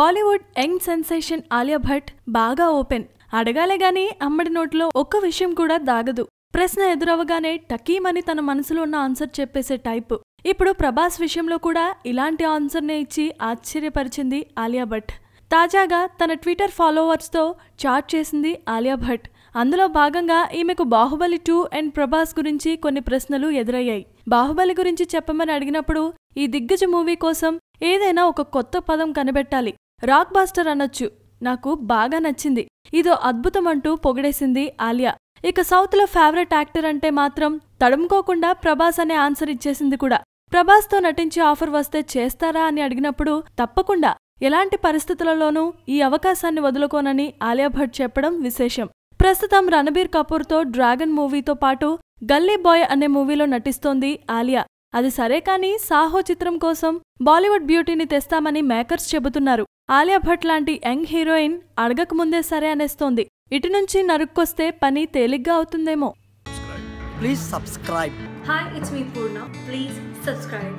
Bollywood young sensation Alia Bhatt బాగా open. అడగాలే గాని అమ్మడి నోట్లో ఒక్క విషయం కూడా దాగదు. ప్రశ్న ఎదురవగానే టకీమని తన మనసులో ఉన్న ఆన్సర్ చెప్పేసే టైప్. ఇప్పుడు ప్రభాస్ విషయంలో కూడా ఇలాంటి ఆన్సర్నే ఇచ్చి ఆశ్చర్యపరిచింది ఆలియా భట్. తాజాగా తన ట్విట్టర్ ఫాలోవర్స్తో చాట్ చేసింది ఆలియా భట్. అందులో భాగంగా ఈమెకు బాహుబలి 2 అండ్ ప్రభాస్ గురించి కొన్ని ప్రశ్నలు ఎదురయ్యాయి. బాహుబలి గురించి చెప్పమని అడిగినప్పుడు ఈ దిగ్గజ మూవీ కోసం ఏదైనా ఒక కొత్త పదం కనిపెట్టాలి, రాక్ బాస్టర్ అనొచ్చు, నాకు బాగా నచ్చింది, ఇదో అద్భుతం అంటూ పొగిడేసింది ఆలియా. ఇక సౌత్ లో ఫేవరెట్ యాక్టర్ అంటే మాత్రం తడుముకోకుండా ప్రభాస్ అనే ఆన్సర్ ఇచ్చేసింది కూడా. ప్రభాస్ తో నటించే ఆఫర్ వస్తే చేస్తారా అని అడిగినప్పుడు తప్పకుండా, ఎలాంటి పరిస్థితులలోనూ ఈ అవకాశాన్ని వదులుకోనని ఆలియా భట్ చెప్పడం విశేషం. ప్రస్తుతం రణబీర్ కపూర్ తో డ్రాగన్ మూవీతో పాటు గల్లీ బాయ్ అనే మూవీలో నటిస్తోంది ఆలియా. అది సరే కానీ సాహో చిత్రం కోసం బాలీవుడ్ బ్యూటీని తెస్తామని మేకర్స్ చెబుతున్నారు. ఆలియా భట్ లాంటి యంగ్ హీరోయిన్ అడగకముందే సరే అనేస్తోంది. ఇటు నుంచి నరుక్కొస్తే పని తేలిగ్గా అవుతుందేమో. Please subscribe. Hi, it's me Purna. Please subscribe.